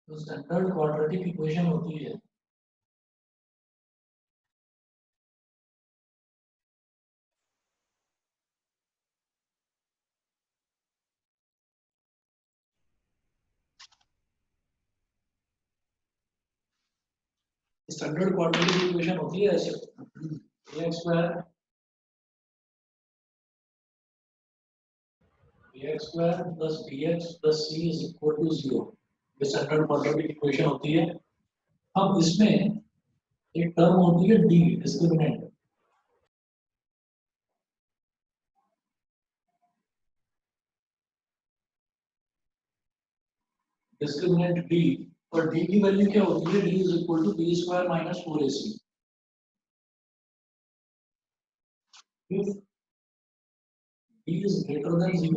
तो standard quadratic equation होती है स्टैंडर्ड क्वाड्रेटिक इक्वेशन होती है ऐसे ax square plus bx plus c is equal to 0। ये स्टैंडर्ड क्वाड्रेटिक इक्वेशन होती है। अब इसमें एक टर्म होती है डी डिस्क्रिमिनेंट। डिस्क्रिमिनेंट डी और डी की वैल्यू क्या होती है? D is equal to B square minus 4ac। If d is greater than 0,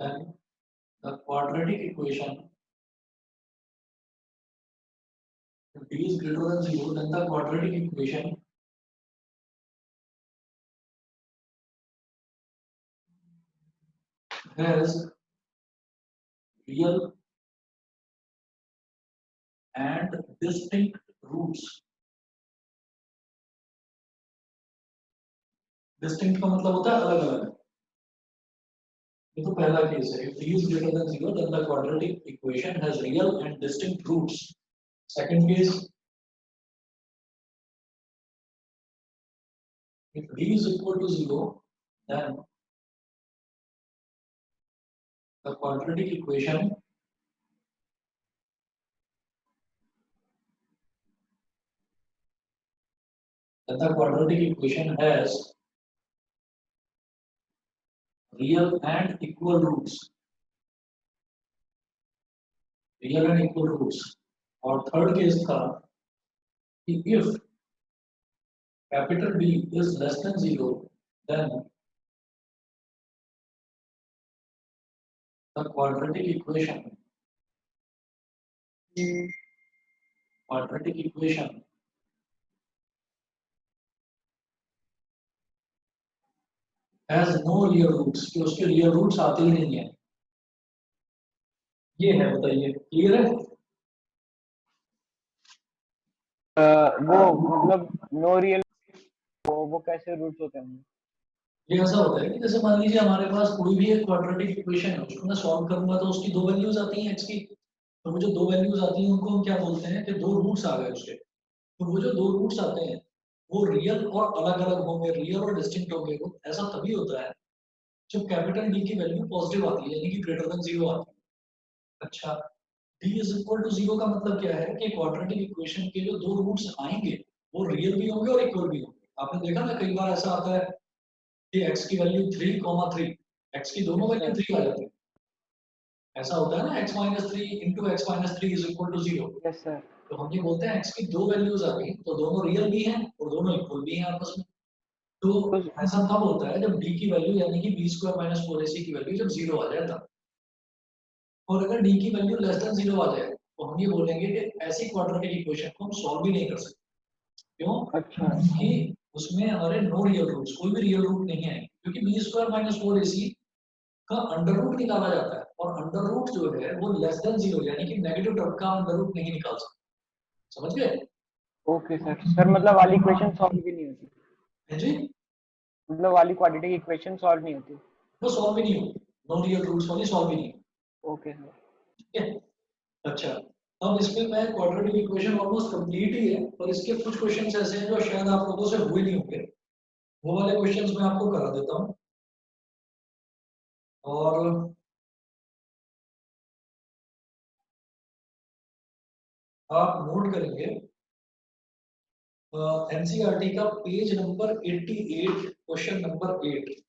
then the quadratic equation, if d is greater than 0, then the quadratic equation has real and distinct roots। Distinct का मतलब होता है अलग अलग। ये तो पहला case है। If d is greater than 0, then the quadratic equation has real and distinct roots। Second case, if d is equal to 0, then the quadratic equation has real and equal roots। real and equal roots। और third case था कि if capital B is less than 0, then the quadratic equation has no real roots। कि उसके real roots आते ही नहीं है। ये है, बताइए क्लियर है? वो मतलब नो रियल वो कैसे रूट्स होते हैं? ये ऐसा होता है कि जैसे मान लीजिए हमारे पास कोई भी एक क्वाड्रेटिक इक्वेशन है, उसको मैं सॉल्व करूंगा तो उसकी दो वैल्यूज आती हैं x की। तो वो जो दो वैल्यूज आती हैं उनको हम क्या बोलते हैं कि दो रूट्स आ गए उसके। तो वो जो दो रूट्स आते हैं वो रियल और अलग अलग होंगे, रियल और डिस्टिंक्ट होंगे। वो ऐसा तभी होता है जब कैपिटल डी की वैल्यू पॉजिटिव आती है, यानी कि ग्रेटर देन 0 आती है। अच्छा, d इज इक्वल टू 0 का मतलब क्या है कि क्वाड्रेटिक इक्वेशन के जो दो रूट्स आएंगे वो रियल भी होंगे और इक्वल भी होंगे। आपने देखा ना कई बार ऐसा आता है कि x की वैल्यू 3,3, x की दोनों वैल्यू 3 आ जाती है। ऐसा होता है ना, x minus three into X minus three is equal to 0। Yes sir. तो हम ये बोलते हैं x की दो वैल्यूज आ गई तो दोनों रियल भी हैं और दोनों इक्वल भी हैं आपस में। तो ऐसा तब होता है जब d की वैल्यू यानी कि बी स्क्वायर माइनस 4ac की वैल्यू जब 0 आ जाए तब। और अगर d की वैल्यू लेस देन 0 आ जाए तो हम ये बोलेंगे कि ऐसी क्वाड्रेटिक इक्वेशन को हम सॉल्व भी नहीं कर सकते। क्यों? अच्छा। क्योंकि उसमें हमारे नो रियल रूट्स, कोई भी रियल रूट नहीं है, क्योंकि बी स्क्वायर माइनस 4ac का अंडर रूट निकाला जाता है और अंडर रूट जो है वो लेस देन 0 यानी कि नेगेटिव टर्म का अंडर रूट नहीं निकाल सकते। समझ गए? Okay sir. सर मतलब वाली इक्वेशन सॉल्व भी नहीं होती? है जी, मतलब वाली क्वाड्रेटिक इक्वेशन सॉल्व नहीं होती? वो सॉल्व भी नहीं होगी। नो रियल रूट्स वाली सॉल्व भी नहीं होगी। Okay sir. ठीक है। अच्छा, अब इसमें मैं क्वाड्रेटिक इक्वेशन ऑलमोस्ट कंप्लीट ही है, पर इसके कुछ क्वेश्चंस ऐसे हैं जो शायद आप लोगों से हुए नहीं होंगे। वो वाले क्वेश्चंस मैं आपको करा देता हूँ। और आप नोट करेंगे एनसीईआरटी का page number 88 question number 8।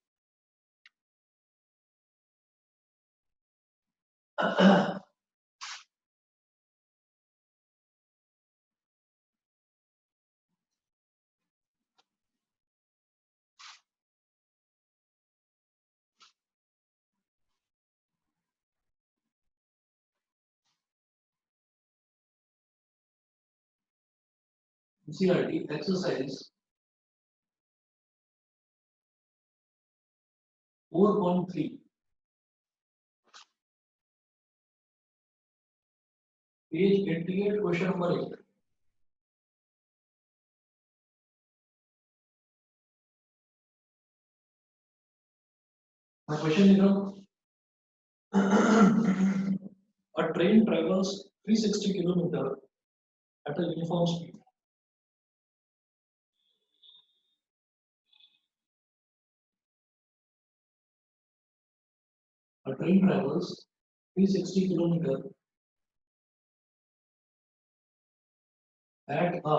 NCERT exercise 4.3 page 88 question number 8। मैं क्वेश्चन लिख रहा हूँ। A train travels 360 km at a uniform speed. A train travels 360 km at a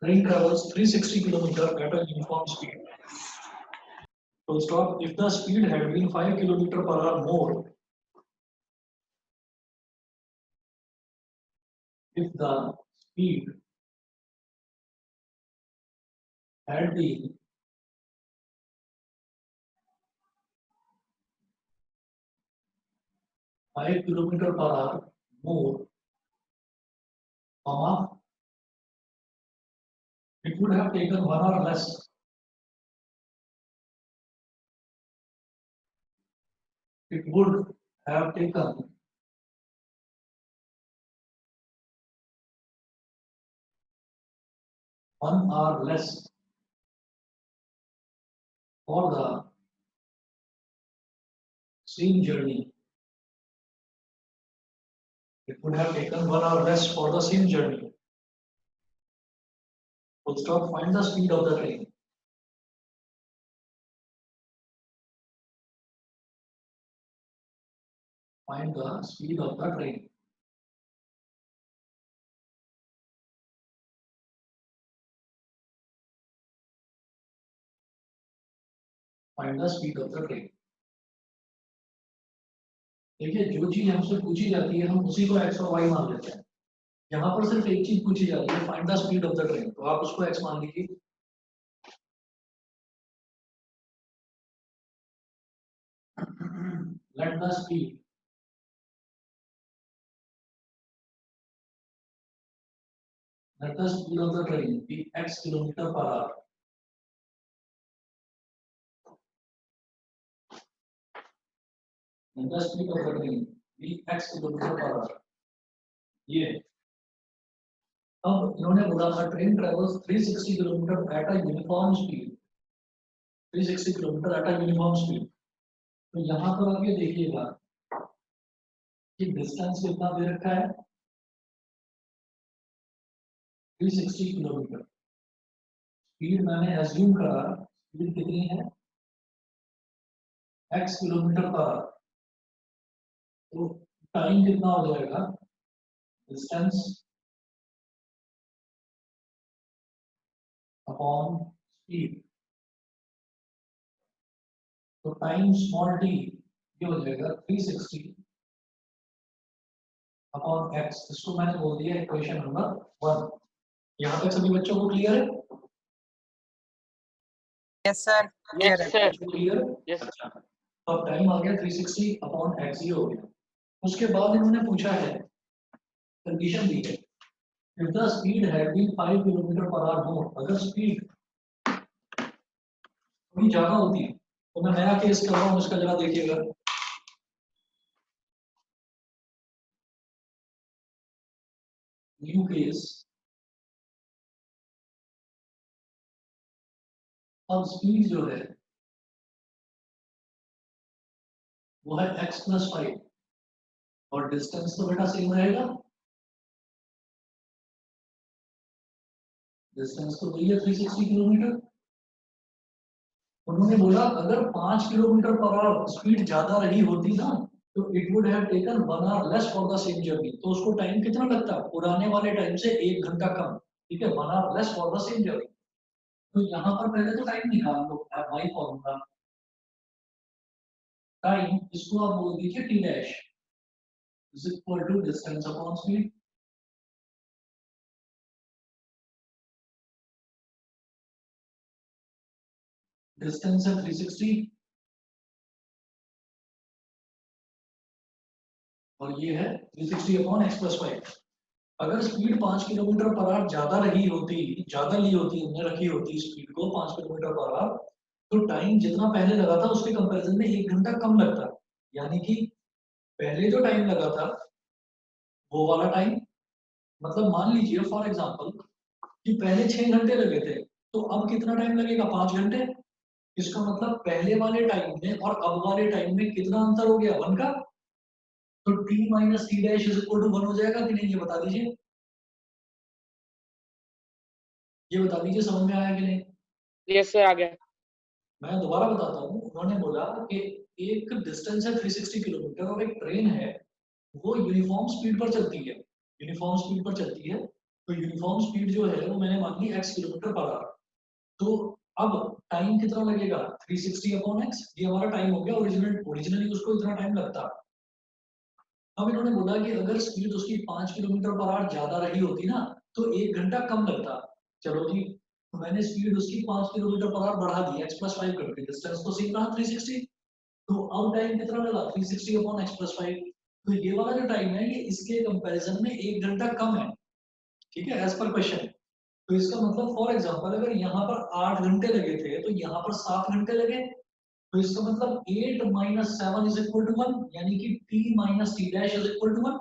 train travels 360 km at a uniform speed. Full stop. If the speed had been 5 km per hour more, if the speed had been 5 km per hour more, it would have taken 1 hour less. It would have taken 1 hour less for the same journey. It would have taken 1 hour less for the same journey. Full stop. Find the speed of the train. Find the speed of the train. Find the speed of the train. देखिए, जो चीज हमसे पूछी जाती है हम उसी को x और y मान लेते हैं। यहाँ पर सिर्फ एक चीज पूछी जाती है, find the speed of the train, तो आप उसको x मान लीजिए। Let the speed of the train be x kilometer per hour. Let the speed of the train be x kilometer per hour. ये अब इन्होंने बोला था train travels 360 kilometre at a uniform speed, 360 kilometre at a uniform speed. तो यहाँ पर आप ये देखिएगा कि डिस्टेंस कितना दे रखा है, 360 किलोमीटर। स्पीड मैंने एज्यूम करा, स्पीड कितनी है, x किलोमीटर पर आवर। तो टाइम कितना हो जाएगा, डिस्टेंस अपॉन स्पीड। तो टाइम स्मॉल टी ये हो जाएगा 360 अपॉन x। इसको मैंने बोल दिया इक्वेशन नंबर 1। यहाँ तक सभी बच्चों को क्लियर है? यस सर, क्लियर है। क्लियर? अच्छा, तो अब टाइम आ गया 360 अपॉन x ये हो गया। उसके बाद इन्होंने पूछा है, कंडीशन दी है, if the speed had been 5 kilometre per hour more, अगर स्पीड थोड़ी ज्यादा होती है, तो मैं नया केस कर रहा हूँ, इसका जरा देखिएगा। New case. अब स्पीड जो है वो है x प्लस 5 और डिस्टेंस तो बेटा सेम रहेगा, डिस्टेंस तो वही है 360 किलोमीटर। उन्होंने बोला अगर 5 किलोमीटर पर आवर स्पीड ज्यादा रही होती ना, तो it would have taken 1 hour less for the same journey. तो उसको टाइम कितना लगता, पुराने वाले टाइम से 1 घंटा कम, ठीक है, 1 hour less for the same journey. तो यहाँ पर पहले तो टाइम निकाल लो, y फॉर्मूला, टाइम इसको आप बोल दीजिए t dash is equal to distance upon speed. Distance है 360 और ये है 360 अपॉन x प्लस 5। अगर स्पीड 5 किलोमीटर पर आवर ज्यादा रही होती, ज्यादा ली होती, हमने रखी होती स्पीड को 5 किलोमीटर पर आवर, तो टाइम जितना पहले लगा था उसके कंपैरिजन में 1 घंटा कम लगता है, यानी कि पहले जो टाइम लगा था वो वाला टाइम, मतलब मान लीजिए फॉर एग्जांपल कि पहले 6 घंटे लगे थे, तो अब कितना टाइम लगेगा? 5 घंटे। इसका मतलब पहले वाले टाइम में और अब वाले टाइम में कितना अंतर हो गया? 1 का। तो t minus T dash is equal to 1 हो जाएगा कि नहीं, ये बता दीजिए। ये बता दीजिए समझ में आया कि नहीं? यस सर, आ गया। मैं दोबारा बताता हूँ। उन्होंने बोला कि एक डिस्टेंस है 360 किलोमीटर और एक ट्रेन है, वो यूनिफॉर्म स्पीड पर चलती है। यूनिफॉर्म स्पीड पर चलती है, तो यूनिफॉर्म स्पीड जो है वो मैंने मान ली x किलोमीटर पर आवर। तो अब टाइम कितना लगेगा? 360 अपॉन x। ये हमारा टाइम हो गया। ओरिजिनली उसको इतना टाइम लगता। अब इन्होंने बोला कि अगर स्पीड उसकी 5 किलोमीटर पर आवर ज्यादा रही होती ना, तो 1 घंटा कम लगता। चलो जी, तो मैंने स्पीड उसकी 5 किलोमीटर पर आवर बढ़ा दी, x प्लस 5 करके। डिस्टेंस तो सेम रहा 360। तो अब टाइम कितना लगा? 360 अपॉन x प्लस 5। तो ये वाला जो टाइम है ये इसके कंपैरिजन में 1 घंटा कम है। ठीक है, एज पर क्वेश्चन। तो इसका मतलब फॉर एग्जांपल अगर यहाँ पर 8 घंटे लगे थे तो यहाँ पर 7 घंटे लगे। तो इसका मतलब 8 माइनस 7 इज इक्वल टू 1, यानी कि t minus T dash is equal to 1।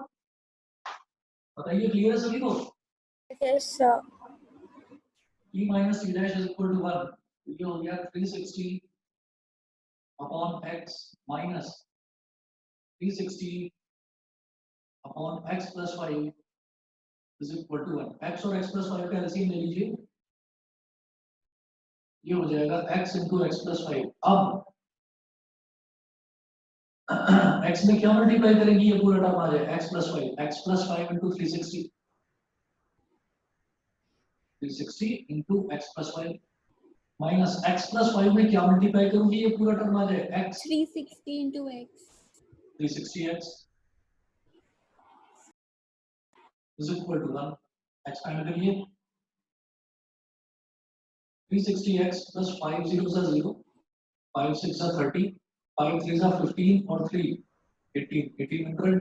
बताइए, क्लियर है सभी को? Yes, sir. t minus T dash is equal to 1। ये हो गया 360 upon x minus 360 upon x plus 5 is equal to 1। x और x प्लस 5 का एलसीएम ले लीजिए। ये हो जाएगा x इंटू एक्स प्लस 5। अब x में क्या मल्टीप्लाई करेंगे? ये पूरा टर्म आ जाए x plus 5। x plus 5 into 360, 360 into x plus 5 minus x plus 5 में क्या मल्टीप्लाई करूंगी? ये पूरा टर्म आ जाए x 360 into x. 360x is equal to 1। Expand करिए। 360x प्लस 5 0 सा 0, 5 6 सा 30, 5 3 सा 15 और 3 18, 1800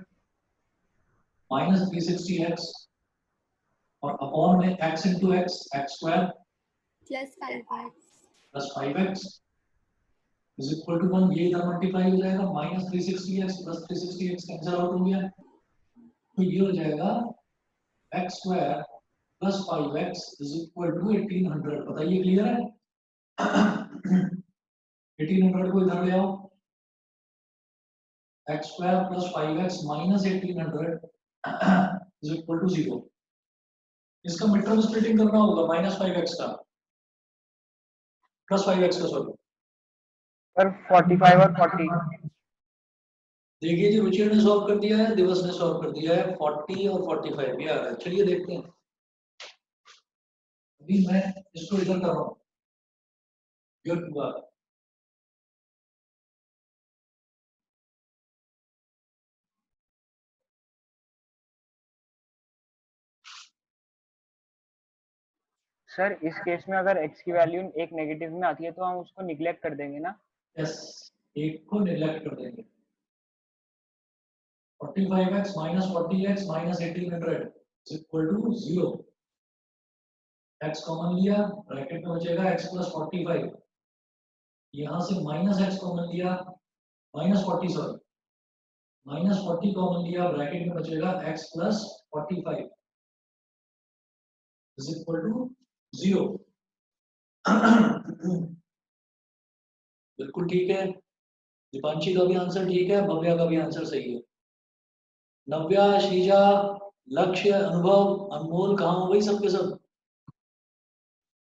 माइनस 360x और अपॉन में x into X, X square Plus 5x. Plus 5x is equal to 1। ये इधर मल्टीप्लाई हो जाएगा, minus 360x plus 360x cancel out हो गया। तो ये हो जाएगा x square plus 5x is equal to 1800। बताइए, क्लियर है? 1800 को इधर ले आओ। x square plus 5x minus 1800 is equal to 0। इसका मिड टर्म स्प्लिटिंग करना होगा, माइनस 5x का प्लस 5x का, सॉरी। पर 45 और 40। देखिए जी, रुचि ने सॉल्व कर दिया है, दिवस ने सॉल्व कर दिया है। 40 और 45 ये आ रहा है। चलिए देखते हैं। अभी मैं इसको इधर कर रहा हूँ। सर इस केस में अगर x की वैल्यू एक नेगेटिव में आती है तो हम उसको निग्लेक्ट कर देंगे ना? यस, एक को निगलेक्ट कर देंगे। 45x minus 40x minus 1800 is equal to 0। x common लिया, ब्रैकेट में बचेगा x प्लस 45। यहाँ से माइनस x कॉमन लिया, माइनस 40, सॉरी माइनस 40 कॉमन लिया, ब्रैकेट में बचेगा x plus 45 is equal to 0। बिल्कुल ठीक है। दीपांशी का भी आंसर ठीक है, भव्या का भी आंसर सही है। नव्या, श्रीजा, लक्ष्य, अनुभव, अनमोल कहाँ हो गई सबके सब?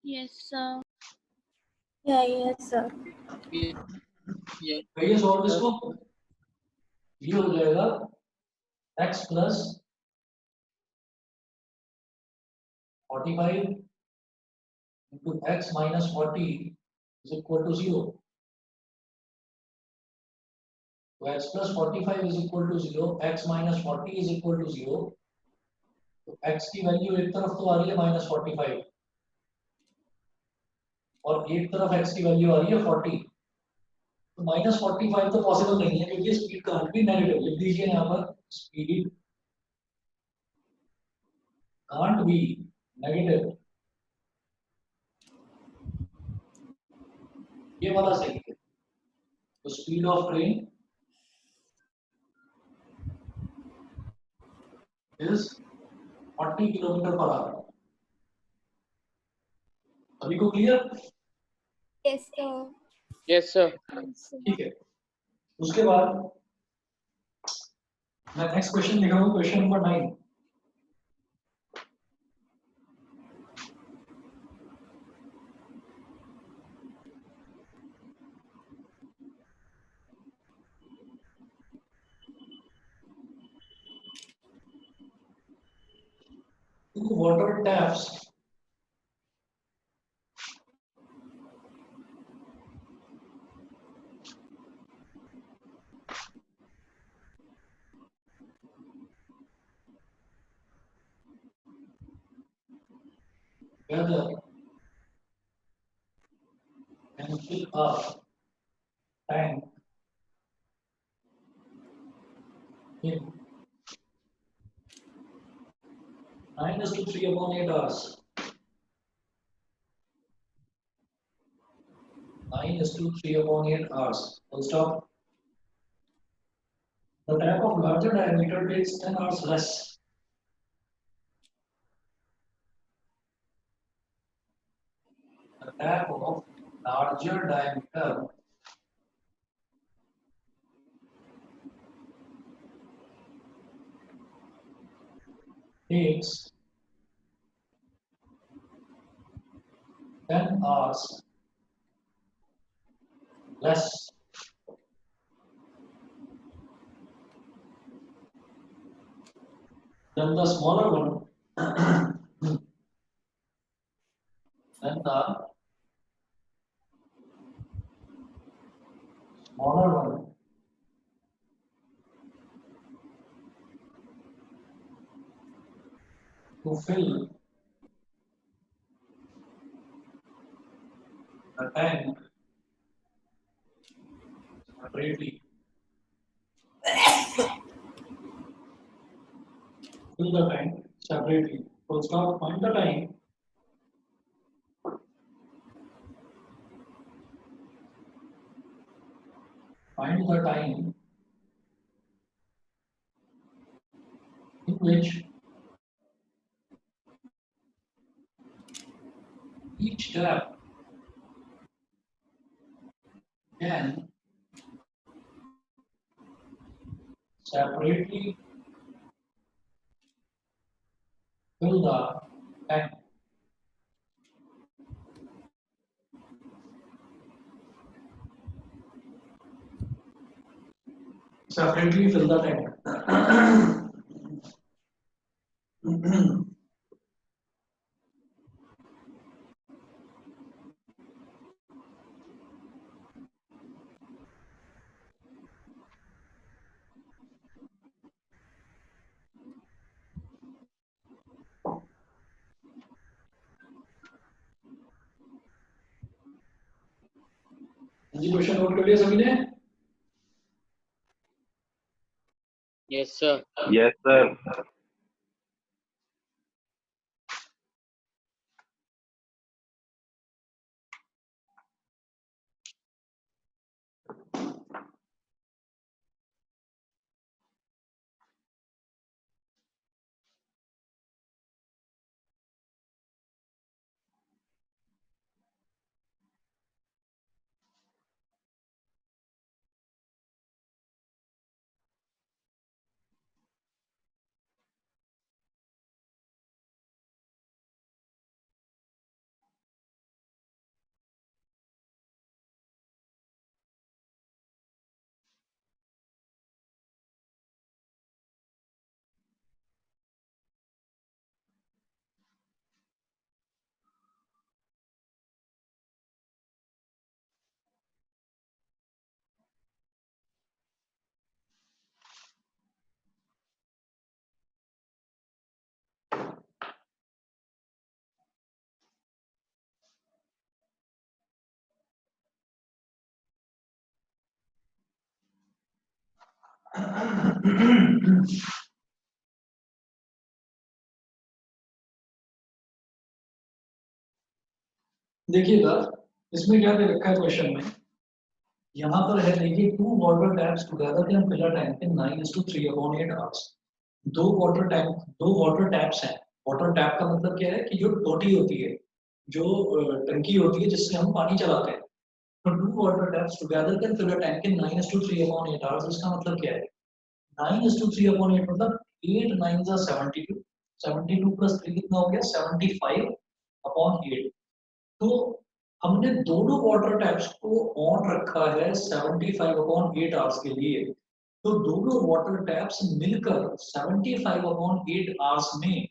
Yes, sir. Yeah, yes, sir. कहिए सॉल्व इसको। ये हो जाएगा x plus 45 into X minus 40 is equal to 0। तो x plus 45 is equal to 0, x minus 40 is equal to 0। तो x की वैल्यू एक तरफ तो आ रही है माइनस 45 और एक तरफ x की वैल्यू आ रही है 40। तो माइनस 45 तो पॉसिबल नहीं है क्योंकि स्पीड कांट बी नेगेटिव। लिख दीजिए यहाँ पर, स्पीड कांट बी नेगेटिव। ये वाला सही है। तो speed of train is 40 kilometre per our. सभी को clear? Yes, sir. Yes, sir. ठीक है। उसके बाद मैं नेक्स्ट क्वेश्चन लिखा हूँ, question number 9। Water taps together and fill up tank in 9:3/8 hours. 9:3/8 hours. Full stop. The tap of larger diameter takes 10 hours less. The tap of larger diameter takes 10 hours less. Then the smaller one, then the smaller one to fill the tank separately. Fill the tank separately. Full stop. Find the time. Find the time in which each tap can separately fill the tank. Separately fill the tank. जी question note कर लिया सभी ने? Yes, sir. Yes, sir. देखिएगा इसमें क्या दे रखा है क्वेश्चन में, यहाँ पर है देखिए, 2 water taps together can fill a tank in 9:3/8 hours. दो वाटर टैप्स हैं। वाटर टैप का मतलब क्या है कि जो टोटी होती है, जो टंकी होती है जिससे हम पानी चलाते हैं। तो 2 water taps together can fill a tank in 9:3/8 hours. इसका मतलब क्या है? 9:3/8 मतलब 8 9 जा 72, 72 प्लस 3 कितना हो गया? 75/8। तो हमने दोनों वाटर टैप्स को ऑन रखा है 75/8 आवर्स के लिए। तो दोनों वाटर टैप्स मिलकर 75/8 आवर्स में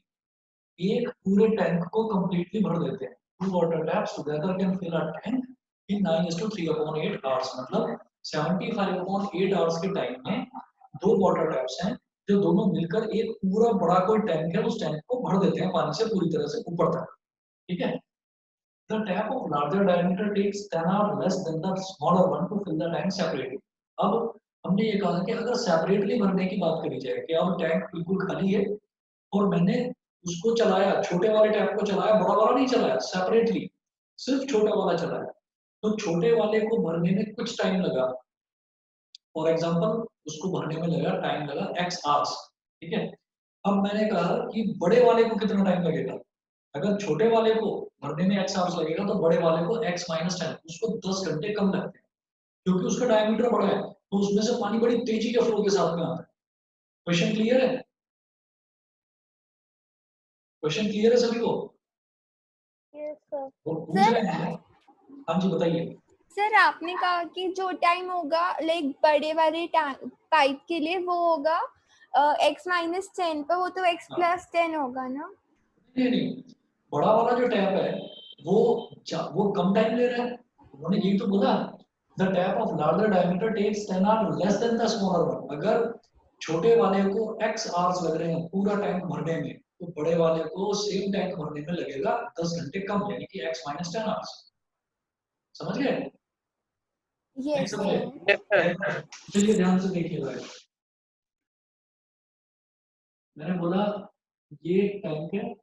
एक पूरे टैंक को कंप्लीटली भर देते हैं। Two water taps together can fill a tank in 9:3/8 hours, मतलब 75/8 आवर्स के टाइम में दो वाटर टैप्स हैं जो दोनों मिलकर एक पूरा बड़ा कोई टैंक है, उस टैंक को भर देते हैं पानी से पूरी तरह से ऊपर तक। ठीक है? The tap of larger diameter takes 10 hours less than the smaller one to fill the tank separately. अब हमने ये कहा कि अगर सेपरेटली भरने की बात करी जाए कि अब टैंक बिल्कुल खाली है और मैंने उसको चलाया, छोटे वाले टैप को चलाया, बड़ा वाला नहीं चलाया, सेपरेटली सिर्फ छोटा वाला चलाया, तो छोटे वाले को भरने में कुछ टाइम लगा। फॉर एग्जाम्पल उसको भरने में लगा, टाइम लगा x आवर्स। ठीक है? अब मैंने कहा कि बड़े वाले को कितना टाइम लगेगा। अगर छोटे वाले को भरने में x आवर्स लगेगा तो बड़े वाले को x-10, उसको 10 घंटे कम लगते हैं, क्योंकि उसका डायमीटर बड़ा है, तो उसमें से पानी बड़ी तेजी के फ्लो के साथ में आता है। क्वेश्चन क्लियर है? क्वेश्चन क्लियर है सभी को? Yes sir. वो पूछ सर रहे हैं। हाँ जी, बताइए। सर आपने कहा कि जो टाइम होगा लाइक बड़े वाले पाइप के लिए वो होगा x-10 पे, वो तो x+10 होगा ना? नहीं नहीं, बड़ा वाला जो टैप है वो कम टाइम ले रहा है। उन्होंने यही तो बोला, the tap of larger diameter takes 10 hour less than the smaller one. अगर छोटे वाले को x आवर्स लग रहे हैं पूरा टैंक भरने में, तो बड़े वाले को सेम टैंक भरने में लगेगा 10 घंटे कम, यानी कि x-10 आवर्स। समझ गए? नहीं यस समझे? सर। Yes, sir. चलिए ध्यान से देखिएगा। मैंने बोला ये टैंक है,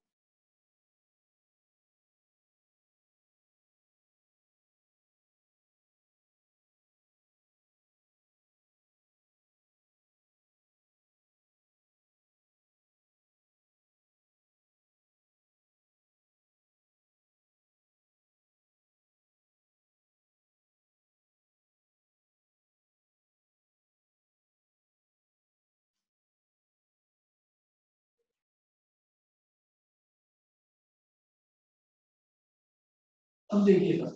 अब देखिएगा।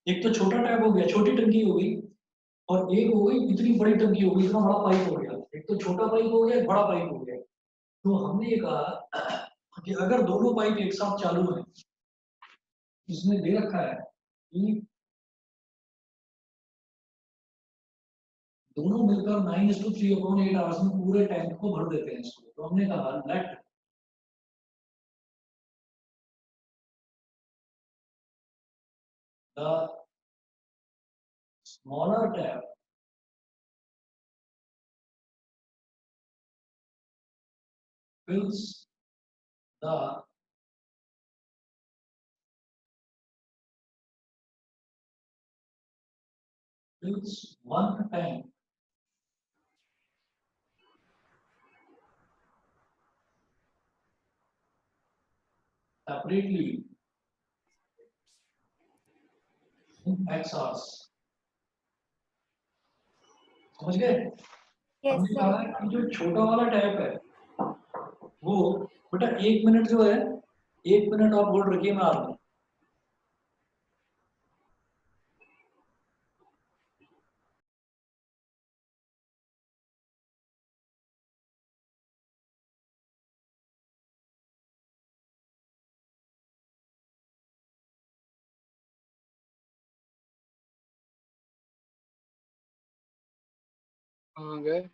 एक तो छोटा टैप हो गया, छोटी टंकी हो गई, और एक हो गई इतनी बड़ी टंकी हो गई, इतना बड़ा पाइप हो गया। एक तो छोटा पाइप हो गया, एक बड़ा पाइप हो गया। तो हमने ये कहा कि अगर दोनों पाइप एक साथ चालू है, इसमें दे रखा है कि दोनों मिलकर 9:3/8 आवर्स में पूरे टैंक को भर देते हैं इसको। तो हमने कहा let the smaller tap fills the fills one tank separately in x hours। समझ गए? यस हमने सर। कहा कि जो छोटा वाला टैप है वो, बेटा 1 मिनट जो है, 1 मिनट आप होल्ड रखिए, मैं आ रहा हूँ। कहाँ गए?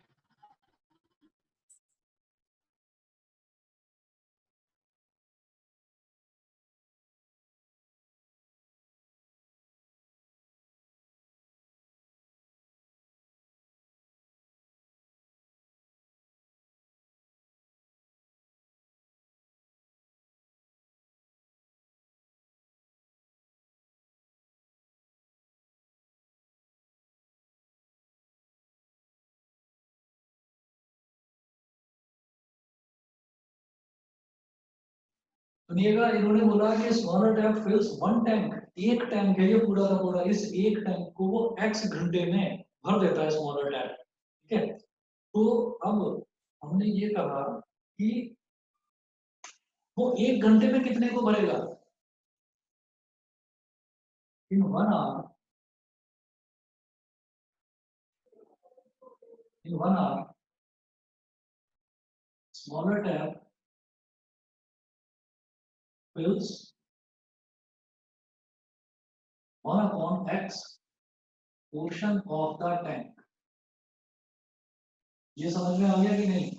सुनिएगा, इन्होंने बोला कि स्मॉलर टैप फिल्स वन टैंक, एक टैंक है ये पूरा का पूरा, इस एक टैंक को वो x घंटे में भर देता है स्मॉलर टैप, ठीक है। तो अब हमने ये कहा कि वो एक घंटे में कितने को भरेगा, इन 1 hour, in 1 hour smaller tap fills 1/x portion of the tank। ये समझ में आ गया कि नहीं,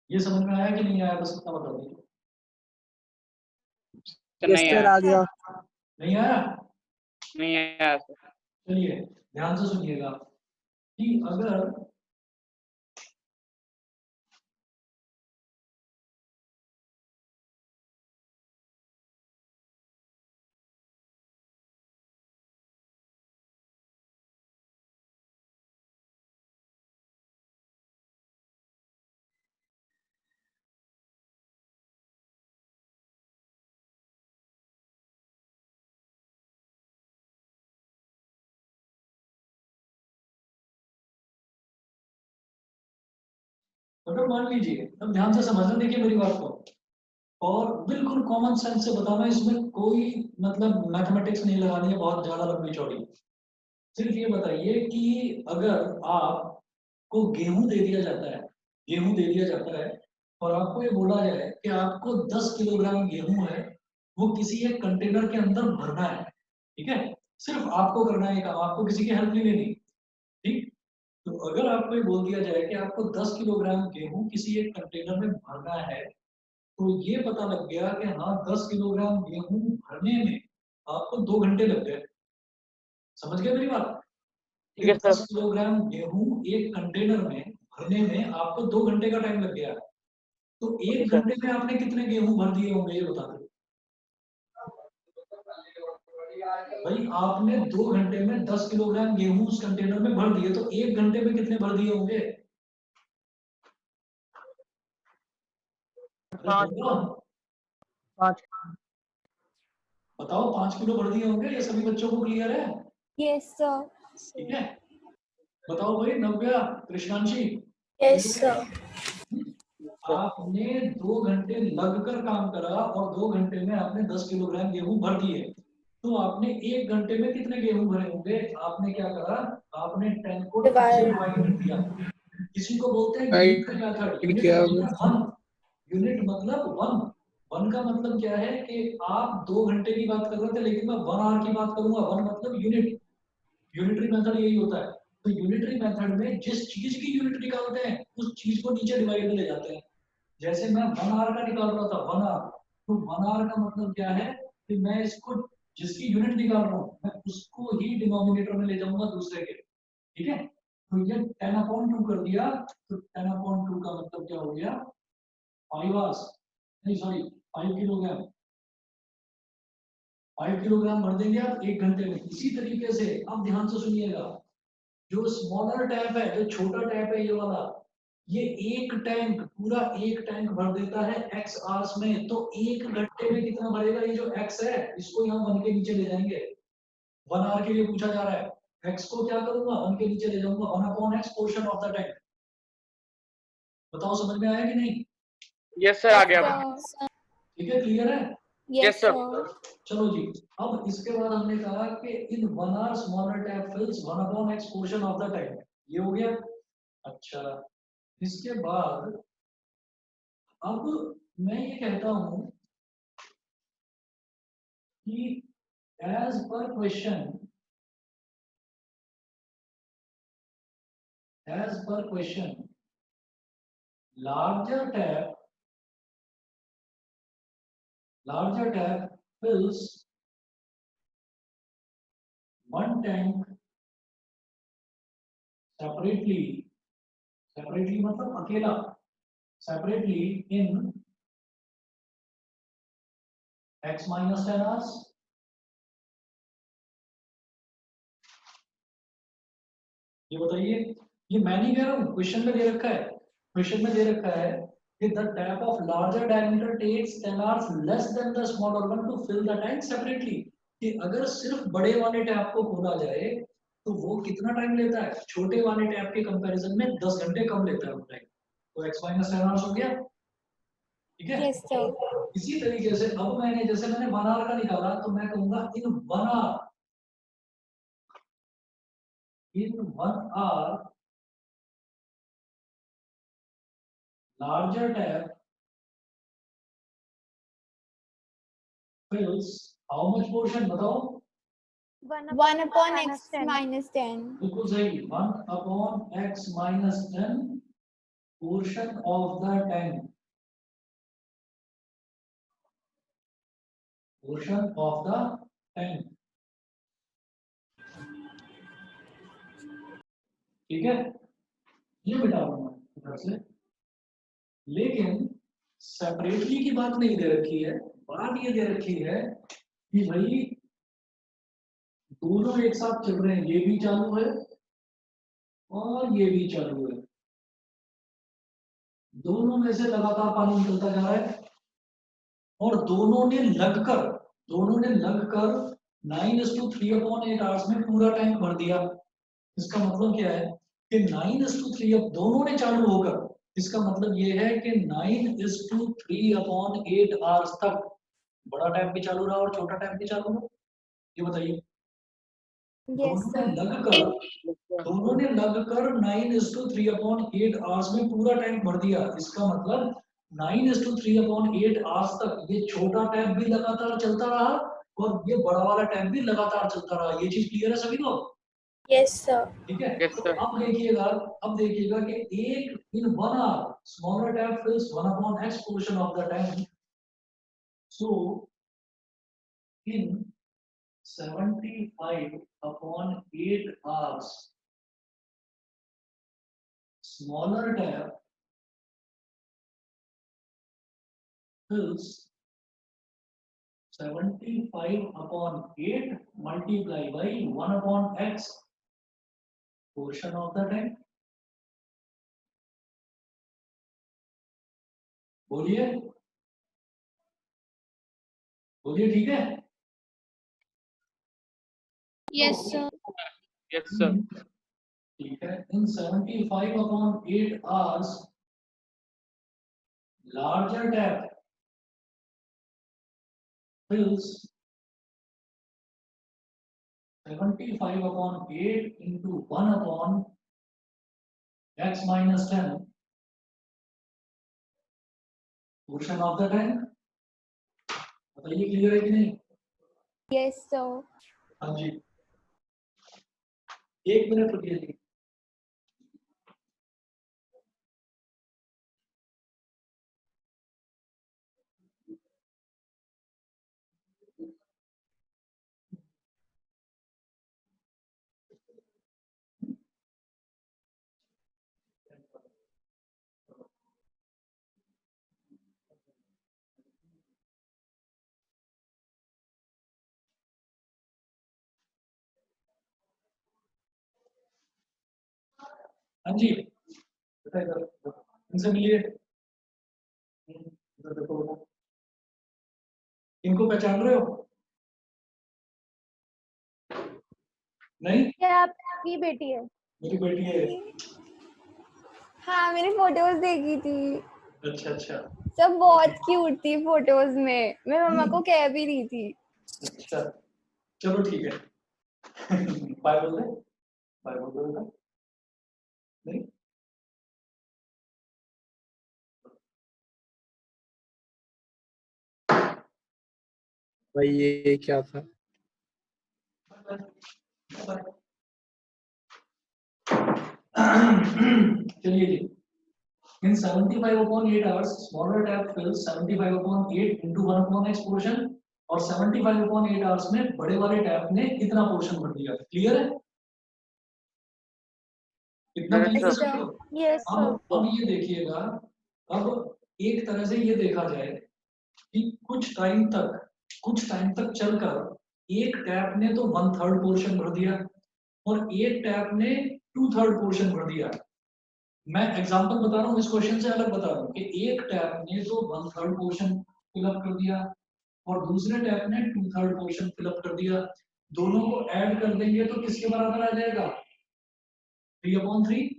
ये समझ में आया कि नहीं आया, बस इतना बता दीजिए। नहीं सर आया, आ गया। नहीं आया, नहीं आया सर। चलिए ध्यान से सुनिएगा कि अगर मान लीजिए, अब ध्यान से समझना, देखिए मेरी बात को, और बिल्कुल कॉमन सेंस से बताना, इसमें कोई मतलब मैथमेटिक्स नहीं लगानी है बहुत ज्यादा लंबी चौड़ी। सिर्फ ये बताइए कि अगर आपको गेहूं दे दिया जाता है, गेहूं दे दिया जाता है और आपको ये बोला जाए कि आपको 10 किलोग्राम गेहूं है, वो किसी एक कंटेनर के अंदर भरना है, ठीक है, सिर्फ आपको करना है काम, आपको किसी की हेल्प नहीं लेनी, ठीक। तो अगर आपको ये बोल दिया जाए कि आपको 10 किलोग्राम गेहूं किसी एक कंटेनर में भरना है, तो ये पता लग गया कि हाँ 10 किलोग्राम गेहूं भरने में आपको 2 घंटे लग गए। समझ गए मेरी बात, ठीक है 10 सर। किलोग्राम गेहूं एक कंटेनर में भरने में आपको 2 घंटे का टाइम लग गया। तो ओके एक सर। घंटे में आपने कितने गेहूं भर दिए होंगे, ये बता दो भाई। आपने 2 घंटे में 10 किलोग्राम गेहूं उस कंटेनर में भर दिए, तो एक घंटे में कितने भर दिए होंगे, 5 5 बताओ। 5 किलो भर दिए होंगे, ये सभी बच्चों को क्लियर है, Yes, sir. ठीक है। बताओ भाई नव्या, कृष्णांशी, Yes, sir. आपने 2 घंटे लगकर काम करा और 2 घंटे में आपने 10 किलोग्राम गेहूं भर दिए, तो आपने एक घंटे में कितने गेहूं भरे होंगे, आपने क्या करा, आपने 10 को 2 से डिवाइड कर दिया। किसी को बोलते हैं यूनिट मेथड, यूनिट क्या मतलब वन, यूनिट मतलब वन। वन का मतलब क्या है कि आप 2 घंटे की बात कर रहे थे, लेकिन मैं 1 आवर की बात करूंगा, वन मतलब यूनिट, यूनिटरी मेथड यही होता है। तो यूनिटरी मेथड में जिस चीज की यूनिट निकालते हैं उस चीज को नीचे डिवाइड में ले जाते हैं। जैसे मैं 1 आवर का निकाल रहा था, 1 आवर, तो 1 आवर का मतलब क्या है कि मैं इसको जिसकी यूनिट निकाल रहा हूँ मैं उसको ही डिनोमिनेटर में ले जाऊंगा दूसरे के, ठीक है। तो ये 10/2 कर दिया, तो 10/2 का मतलब क्या हो गया, 5 आवर्स, नहीं सॉरी 5 किलोग्राम, 5 किलोग्राम भर देंगे आप एक घंटे में। इसी तरीके से अब ध्यान से सुनिएगा, जो स्मॉलर टैप है, जो छोटा टैप है ये वाला, ये एक टैंक, पूरा एक टैंक भर देता है x आवर्स में, तो एक घंटे में कितना भरेगा, ये जो x है इसको यहाँ 1 के नीचे ले जाएंगे, 1 आवर के लिए पूछा जा रहा है, x को क्या करूंगा 1 के नीचे ले जाऊंगा, 1/x portion of the tank. बताओ समझ में आया कि नहीं, यस सर, आ गया। Sir. ठीक है, क्लियर है। Yes, Yes, sir. sir. चलो जी, अब इसके बाद हमने कहा कि in 1 hour smaller tap fills 1/x portion of the tank, ये हो गया। अच्छा, इसके बाद अब मैं ये कहता हूं कि as per question, larger tap fills one tank separately, मतलब अकेला, separately in x minus 10 hours। ये बताइए, ये मैं नहीं कह रहा हूँ, क्वेश्चन में दे रखा है, क्वेश्चन में दे रखा है If the tap of larger diameter takes 10 hours less than the smaller one to fill the tank separately, कि अगर सिर्फ बड़े वाले टैप को खोला जाए तो वो कितना टाइम लेता है, छोटे वाले टैप के कंपैरिजन में 10 घंटे कम लेता है वो टाइम, तो x माइनस 10 आवर्स हो गया, ठीक है। Yes, sir. इसी तरीके से अब मैंने 1 आवर का निकाला तो मैं कहूंगा इन 1 our larger tap fills how much portion, बताओ। 1 upon x minus 10. बिल्कुल सही, 1 upon x minus 10 portion of the tank, portion of the tank, ठीक है, ये बिठाऊंगा इधर से। लेकिन सेपरेटली की बात नहीं दे रखी है, बात ये दे रखी है कि भाई दोनों एक साथ चल रहे हैं, ये भी चालू है और ये भी चालू है, दोनों में से लगातार पानी निकलता जा रहा है और दोनों ने लगकर 9:3/8 आवर्स में पूरा टैंक भर दिया। इसका मतलब क्या है कि 9:3 दोनों ने चालू होकर, इसका मतलब ये है कि 9:3/8 आवर्स तक बड़ा टैप भी चालू रहा और छोटा टैप भी चालू रहा। ये बताइए, Yes, sir. दोनों ने लगकर 9:3/8 आवर्स में पूरा टैंक भर दिया। इसका मतलब 9:3/8 आवर्स तक ये छोटा टैप भी लगातार चलता रहा और ये बड़ा वाला टैप भी लगातार चलता रहा। ये चीज क्लियर है सभी को? Yes, sir. ठीक है। Yes, तो sir. अब देखिएगा कि एक in 1 hour smaller tap fills 1/x portion of the tank. So in 75/8 hours, smaller tap fills 75/8 multiplied by 1/x portion of the tank। बोलिए ठीक है? Yes, sir. Yes, sir. ठीक है, इन 75/8 hours larger tap fills 75/8 into 1/x minus 10 portion of the tank। बताइए clear है कि नहीं? Yes, sir. हाँ जी, 1 मिनट रुकिए। हाँ जी, इनसे मिलिए। इनको पहचान रहे हो? नहीं, क्या आपकी बेटी है? मेरी बेटी है। हाँ, मैंने फोटोज देखी थी, अच्छा अच्छा सब बहुत क्यूट थी फोटोज में, मैं मम्मा को कह भी रही थी। अच्छा, चलो ठीक है। बाय बोल दे, बाय बोल दो बेटा। नहीं, भाई ये क्या था? चलिए जी, in 75/8 hours smaller tap fills 75/8 into 1/x portion और 75/8 hours में बड़े वाले टैप ने कितना पोर्शन भर दिया? क्लियर है? इतना Yes, क्लियर sir. है? Yes, sir. अब ये देखिएगा, अब एक तरह से ये देखा जाए कि कुछ टाइम तक चलकर एक टैप ने तो 1/3 पोर्शन भर दिया और एक टैप ने 2/3 पोर्शन भर दिया। मैं एग्जांपल बता रहा हूँ, इस क्वेश्चन से अलग बता रहा हूँ कि एक टैप ने तो 1/3 पोर्शन फिलअप कर दिया और दूसरे टैप ने 2/3 पोर्शन फिलअप कर दिया। दोनों को ऐड कर देंगे तो किसके बराबर आ जाएगा? 3/3।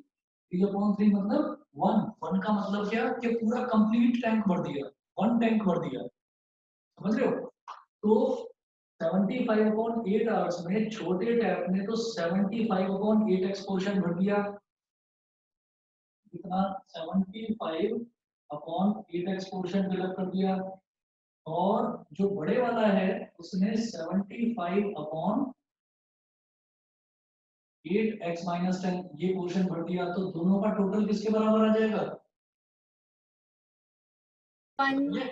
3/3 मतलब 1 का मतलब क्या कि पूरा कंप्लीट टैंक भर दिया, 1 टैंक भर दिया, समझ रहे हो? तो 75/8 आवर्स में छोटे टैप ने तो 75/8 एक्सपोर्शन भर दिया, कितना 75/8 एक्सपोर्शन फिलअप कर दिया, और जो बड़े वाला है उसने 75/8x-10 ये पोर्शन भर दिया। तो दोनों का टोटल किसके बराबर आ जाएगा? 1. ये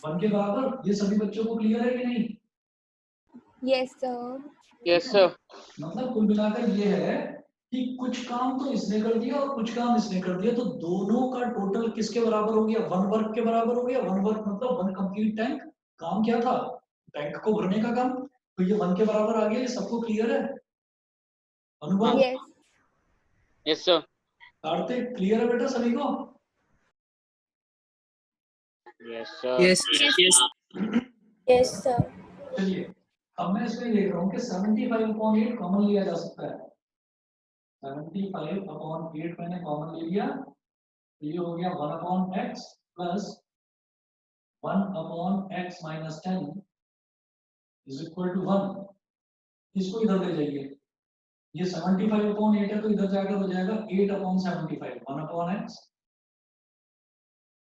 1 के बराबर। ये सभी बच्चों को क्लियर है कि नहीं? Yes, sir. Yes sir. मतलब कुल मिलाकर ये है कि कुछ काम तो इसने कर दिया और कुछ काम इसने कर दिया, तो दोनों का टोटल किसके बराबर हो गया? 1 वर्क के बराबर हो गया। 1 वर्क मतलब 1 कंप्लीट टैंक। काम क्या था? टैंक को भरने का काम। तो ये 1 के बराबर आ गया। ये सबको क्लियर है? अनुभव? Yes. Yes sir. Kartik clear है बेटा सभी को? Yes sir. Yes Yes, sir. चलिए, अब मैं इसमें देख रहा हूँ कि 75/8 कॉमन लिया जा सकता है। 75/8 मैंने कॉमन ले लिया, तो ये हो गया 1/x plus 1/x minus 10 is equal to 1। इसको इधर ले जाइए, ये 75/8 है तो इधर जाकर हो जाएगा 8/75, 1/x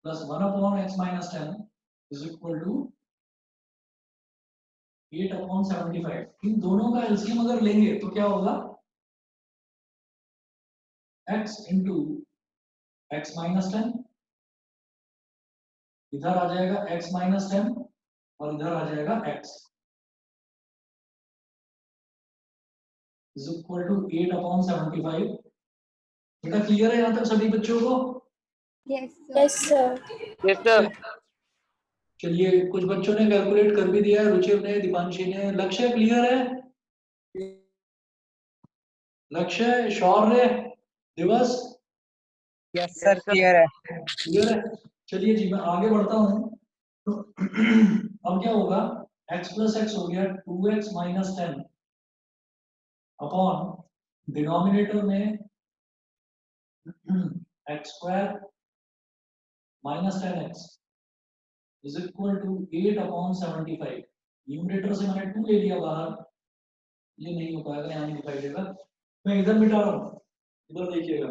plus 1/x minus 10 is equal to 8/75। इन दोनों का एलसीएम अगर लेंगे तो क्या होगा? x इंटू x माइनस 10, इधर आ जाएगा x माइनस 10 और इधर आ जाएगा x इज इक्वल टू 8/75। बेटा क्लियर है यहाँ तक सभी बच्चों को? Yes, sir. Yes, sir. Yes sir. चलिए, कुछ बच्चों ने कैलकुलेट कर भी दिया है, रुचिर ने, दीपांशी ने। लक्ष्य क्लियर है? लक्ष्य, शौर्य, दिवस यस सर क्लियर है। क्लियर है? चलिए जी, मैं आगे बढ़ता हूँ। तो अब क्या होगा? x प्लस एक्स हो गया 2x माइनस 10 अपॉन डिनोमिनेटर में x square minus 10x is equal to 8/75। Numerator से मैंने 2 ले लिया बाहर, ये नहीं हो पाएगा, यहाँ नहीं दिखाई देगा। मैं इधर मिटा रहा हूँ, इधर देखिएगा।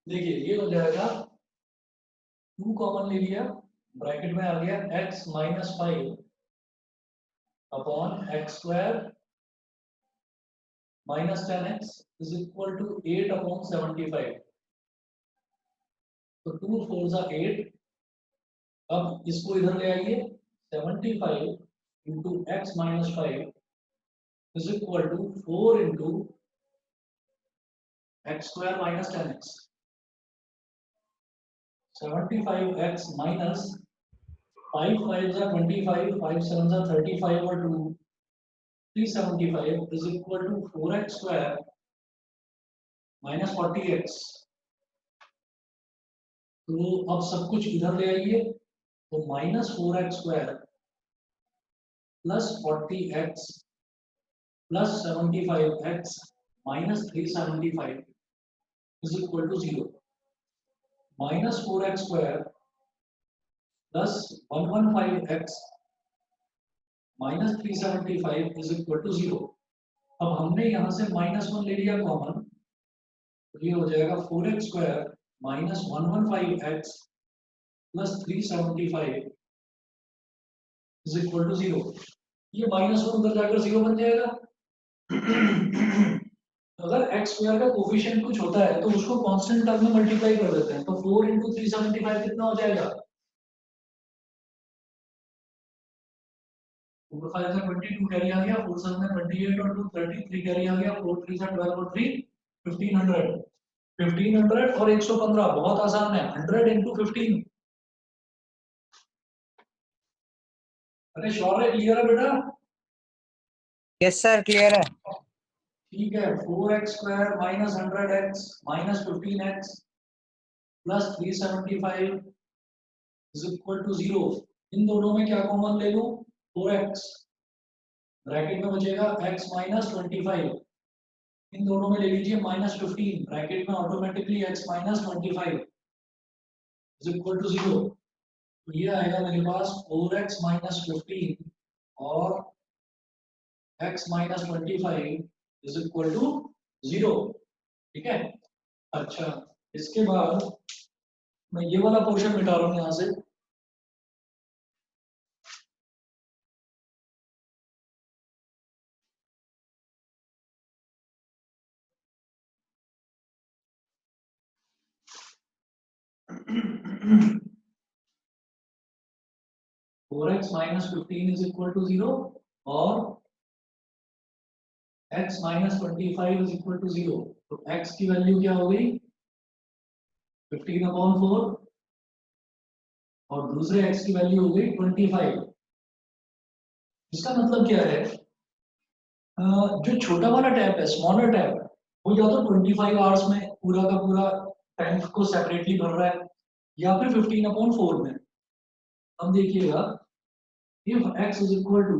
देखिए, ये हो जाएगा 2 कॉमन ले लिया, ब्रैकेट में आ गया x minus 5 upon X square minus 10x is equal to 8/75। तो 2 4 जा 8। अब इसको इधर ले आइए, 75 into X minus 5 is equal to 4 into X square minus 10x। 75x minus 5 5 जा 25, 5 7 जा 35 और 2 375 is equal to 4x square minus 40x। तो अब सब कुछ इधर ले आइए, तो minus 4x square plus 40x plus 75x minus 375 is equal to 0। Minus 4x square plus 115x minus 375 is equal to 0। अब हमने यहाँ से -1 ले लिया कॉमन, तो ये हो जाएगा 4x square minus 115x plus 375 is equal to 0। ये -1 उधर जाकर 0 बन जाएगा। अगर x स्क्वायर का कोफिशिएंट कुछ होता है तो उसको कांस्टेंट टर्म में मल्टीप्लाई कर देते हैं, तो 4 इंटू 375 कितना हो जाएगा? 4 5 से 22 कैरी आ गया, 4 7 में 28 और 2 33 कैरी आ गया, 4 3 से 12 और 3 1500। 1500 और 115 बहुत आसान है, 100 into 15। अरे श्योर है, क्लियर है बेटा? यस सर क्लियर है। ठीक है, 4x² minus 100x minus 15x plus 375 is equal to 0। इन दोनों में क्या कॉमन ले लूं? 4x, ब्रैकेट में बचेगा x माइनस 25। इन दोनों में ले लीजिए माइनस 15, ब्रैकेट में automatically x minus 25 is equal to 0। तो ये आएगा मेरे पास 4x माइनस 15 और x minus 25 is equal to 0। ठीक है, अच्छा इसके बाद मैं ये वाला पोर्शन मिटा रहा हूँ यहाँ से। Four X minus 15 is equal to 0 और x minus 25 is equal to 0। तो x की वैल्यू क्या हो गई? 15/4 और दूसरे x की वैल्यू हो गई 25। इसका मतलब क्या है? जो छोटा वाला टैप है, स्मॉलर टैप, वो या तो 25 आवर्स में पूरा का पूरा टैंक को सेपरेटली भर रहा है या फिर 15/4 में। अब देखिएगा, if x is equal to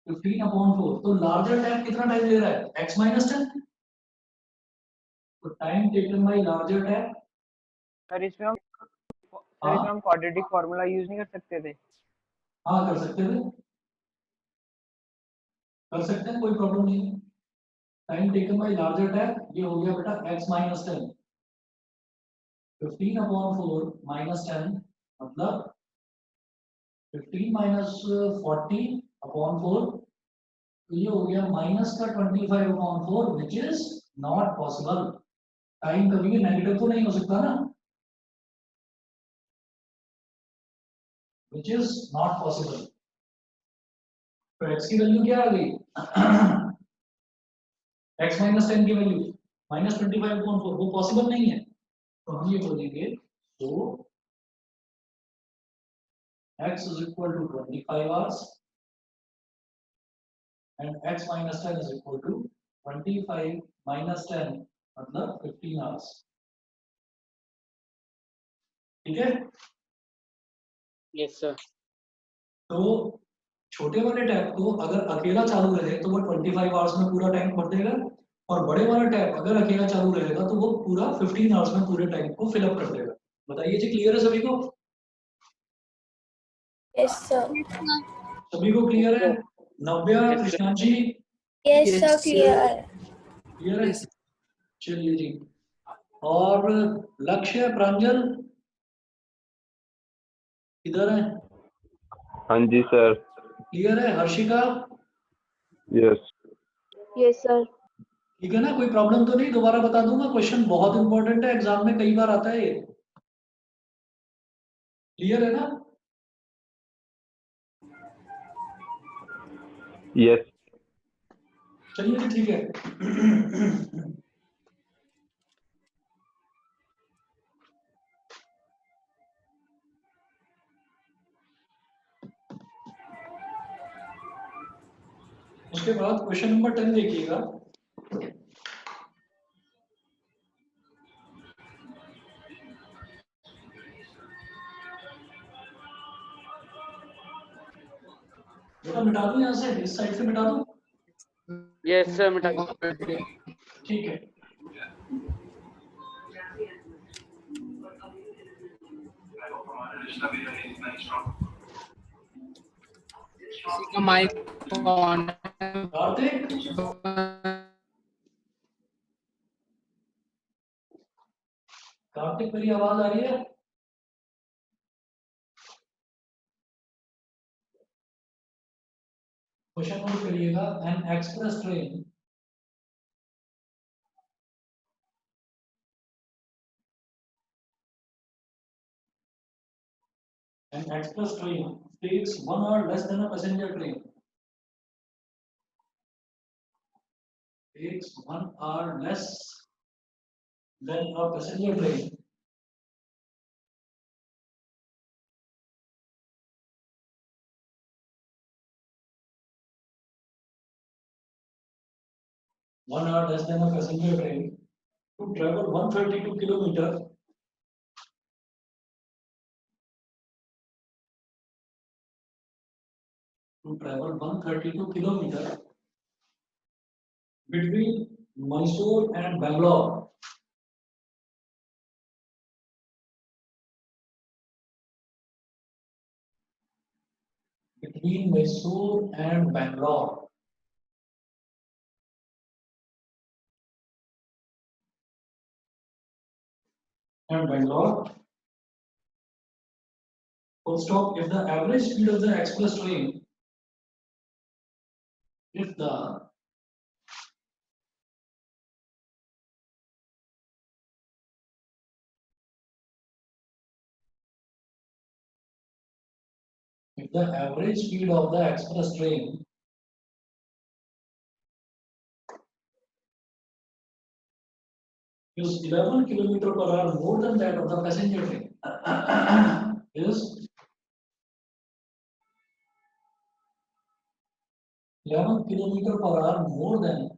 15/4 तो लार्जर टैप कितना टाइम ले रहा है? x minus 10। तो time taken by larger tap. Sir इसमें हम क्वाड्रेटिक फार्मूला यूज नहीं कर सकते थे? हाँ कर सकते थे, कर सकते हैं, कोई प्रॉब्लम नहीं है। Time taken by larger tap ये हो गया बेटा x माइनस 10। 15/4 माइनस 10 मतलब 15 माइनस 40/4, तो ये हो गया माइनस का 25/4 which is not possible. Time कभी भी नेगेटिव तो नहीं हो सकता ना, विच इज नॉट पॉसिबल। तो x की वैल्यू क्या आ गई? x माइनस 10 की वैल्यू माइनस 25/4, वो पॉसिबल नहीं है। तो हम ये बोलेंगे तो x is equal to 25 hours and x minus 10 is equal to 25 minus 10 मतलब 15 hours। ठीक है, Yes, sir. तो छोटे वाले टैप को अगर अकेला चालू रहे तो वो 25 आवर्स में पूरा टैंक भर देगा, और बड़े वाला टैप अगर अकेला चालू रहेगा तो वो पूरा 15 आवर्स में पूरे टैंक को फिल अप कर देगा। बताइए जी, क्लियर है सभी को? Yes, sir. सभी को क्लियर है? नव्या, Yes, sir. Krishna ji Yes, Yes, sir. sir. Clear. Clear है? चलिए जी, और लक्ष्य, प्रांजल किधर है? हाँ जी सर। क्लियर है? हर्षिका यस। Yes, sir. ठीक है ना, कोई प्रॉब्लम तो नहीं? दोबारा बता दूंगा, क्वेश्चन बहुत इंपॉर्टेंट है, एग्जाम में कई बार आता है ये। क्लियर है ना? यस। चलिए जी ठीक है। उसके बाद क्वेश्चन नंबर 10 देखिएगा। बेटा मिटा दूं, यहाँ से इस साइड से मिटा दूं? Yes, sir. मिटा ठीक है, किसी का माइक ऑन है। कार्तिक कार्तिक मेरी आवाज आ रही है? क्वेश्चन नोट करिएगा। N express train takes 1 hour less than a passenger train. Takes 1 hour less then a passenger train one hour less than a passenger train to travel 132 kilometer between Mysore and Bangalore. Between Mysore and Bangalore. And Bangalore. Full stop. If the average speed of the express train, if the average speed of the express train is 11 km per hour more than that of the passenger train, is 11 km per hour more than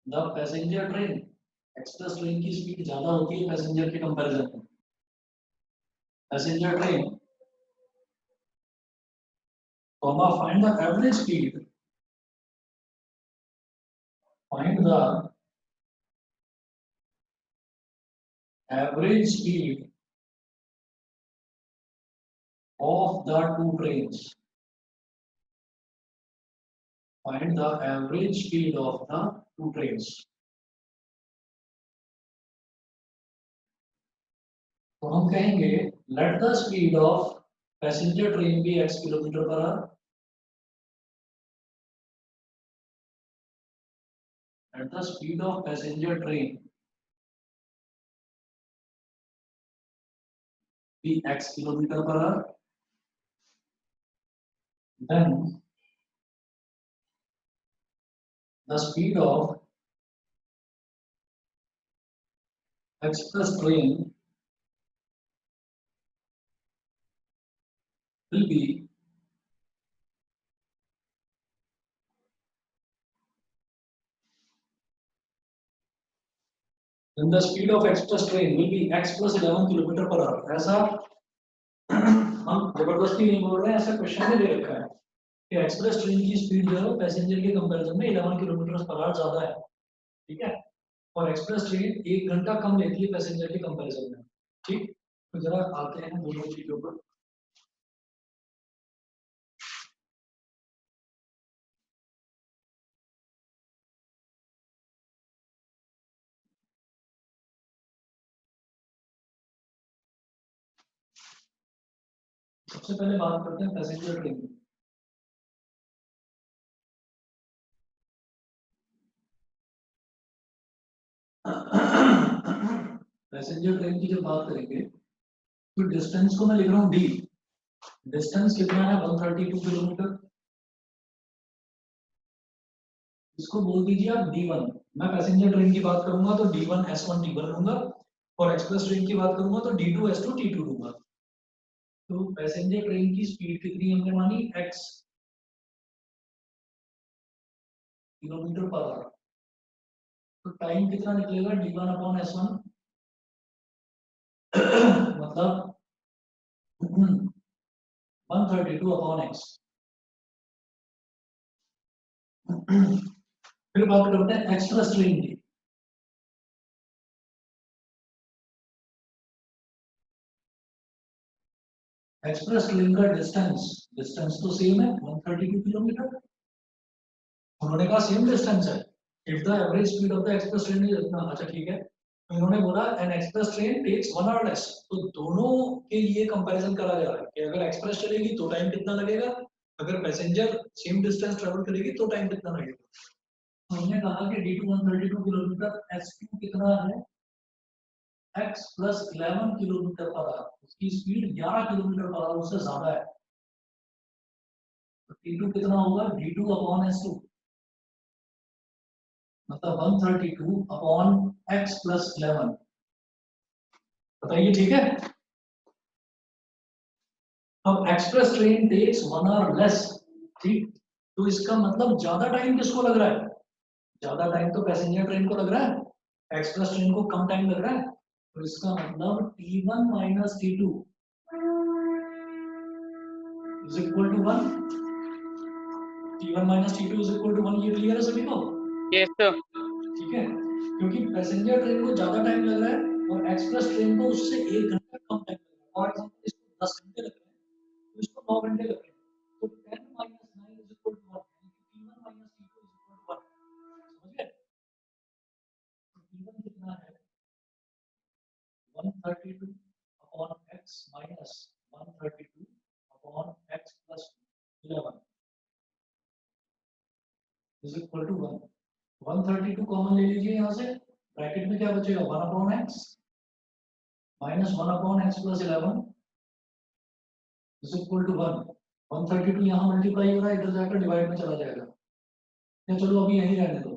the passenger train. Express train की speed ज्यादा होती है passenger के comparison में. Passenger train, find the average speed. Find the average speed of the two trains. Find the average speed of the two trains. तो हम कहेंगे let the speed of passenger train be x kilometre per our. Let the speed of passenger train be x kilometre per our. Then the speed of express train will be then the speed of express train will be x plus 11 kilometre per our. ऐसा हम जबरदस्ती नहीं बोल रहे हैं, ऐसा question में दे रखा है कि एक्सप्रेस ट्रेन की स्पीड जो है पैसेंजर के कंपैरिजन में 11 किलोमीटर पर आवर ज्यादा है. ठीक है, और एक्सप्रेस ट्रेन 1 घंटा कम लेती है पैसेंजर के कंपैरिजन में. ठीक, तो जरा आते हैं दोनों चीजों पर. सबसे पहले बात करते हैं पैसेंजर ट्रेन की. पैसेंजर ट्रेन की जब बात करेंगे तो डिस्टेंस को मैं लिख रहा हूँ डी. डिस्टेंस कितना है 132 किलोमीटर. इसको बोल दीजिए आप D1. मैं पैसेंजर ट्रेन की बात करूंगा तो D1 S1 T1 लूंगा और एक्सप्रेस ट्रेन की बात करूंगा तो D2 S2 T2 लूंगा. तो पैसेंजर ट्रेन की स्पीड कितनी हमने मानी x किलोमीटर पर आवर. तो टाइम कितना निकलेगा D1 अपॉन S1 मतलब 132 अपॉन x. फिर बात करते हैं एक्सप्रेस ट्रेन की. एक्सप्रेस ट्रेन का डिस्टेंस तो सेम है 132 किलोमीटर. उन्होंने कहा सेम डिस्टेंस है. If the average speed of the express train is इतना. अच्छा ठीक है, तो इन्होंने बोला an express train takes 1 hour less. तो दोनों के लिए कंपैरिजन करा जा रहा है कि अगर एक्सप्रेस चलेगी तो टाइम कितना लगेगा, अगर पैसेंजर सेम डिस्टेंस ट्रेवल करेगी तो टाइम कितना लगेगा. तो हमने कहा कि D2 132 किलोमीटर, S2 कितना है x plus 11 kilometre per our. उसकी स्पीड 11 किलोमीटर पर आवर से ज्यादा है. तो T2 कितना होगा D2 अपॉन S2. मतलब 132 अपॉन x प्लस 11। बताइए ठीक है। अब express train takes 1 hour less, ठीक, तो इसका मतलब ज्यादा टाइम किसको लग रहा है? ज्यादा टाइम तो पैसेंजर ट्रेन को लग रहा है, एक्सप्रेस ट्रेन को कम टाइम लग रहा है, तो इसका मतलब T1 minus T2 is equal to 1। T1 minus T2 is equal to 1, ये क्लियर है सभी को? Yes, sir. ठीक है, क्योंकि पैसेंजर ट्रेन को ज्यादा टाइम लग रहा है और एक्सप्रेस ट्रेन को उससे 1 घंटा कम टाइम लग रहा है। फॉर एग्जांपल इसको 10 घंटे लग रहे हैं तो इसको 9 घंटे लग रहे हैं, तो 10 माइनस 9 इज इक्वल टू 1, यानी कि T1 minus T2 is equal to 1। समझ गए? तो T1 कितना है? 132 upon x minus 132 upon x plus 11 is equal to 1। 132 common ले लीजिए यहाँ से, ब्रैकेट में क्या बचेगा? 1 upon x minus 1 upon x plus 11 is equal to 1। 132 यहाँ मल्टीप्लाई हो रहा है, इधर जाकर डिवाइड में चला जाएगा। या चलो अभी यहीं रहने दो,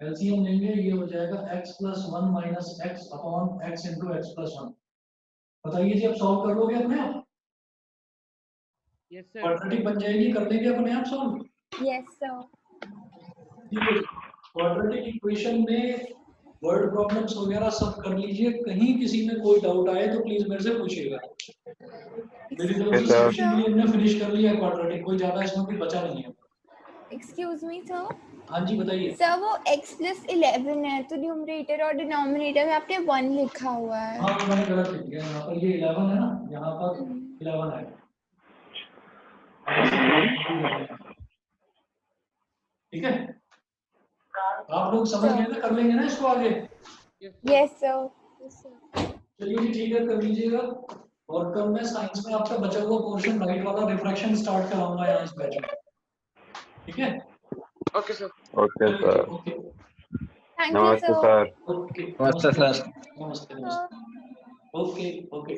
एलसीएम लेंगे, ये हो जाएगा x plus 1 minus x upon x into x plus 1। बताइए जी, अब सॉल्व कर लोगे अपने आप? Yes, sir. क्वाड्रेटिक बन जाएगी, कर लेंगे अपने आप सॉल्व। Yes, sir. ठीक है, क्वाड्रेटिक इक्वेशन में वर्ड प्रॉब्लम्स वगैरह सब कर लीजिए, कहीं किसी में कोई डाउट आए तो प्लीज मेरे से पूछिएगा। मेरी तरफ से Yes, sir. सफिशिएंटली हमने फिनिश कर लिया है क्वाड्रेटिक, कोई ज्यादा इसमें कुछ बचा नहीं है। Excuse me, sir. हाँ जी बताइए। सर वो x प्लस 11 है तो न्यूमरेटर और डिनोमिनेटर में आपने 1 लिखा हुआ है। हाँ मैंने गलत लिख दिया, यहाँ पर ये 11 है ना, यहाँ पर 11 है। ठीक है, आप लोग समझ गए ना, कर लेंगे ना इसको आगे? Yes, sir. चलिए जी ठीक है, कर लीजिएगा। और कल मैं साइंस में आपका बचा हुआ पोर्शन राइट वाला रिफ्रैक्शन स्टार्ट कराऊंगा यहाँ इस बैच में। ठीक है, Okay, sir. Okay, sir. Okay Thank you, Namaste, sir. sir. Okay, नमस्ते सर। नमस्ते नमस्ते, ओके ओके।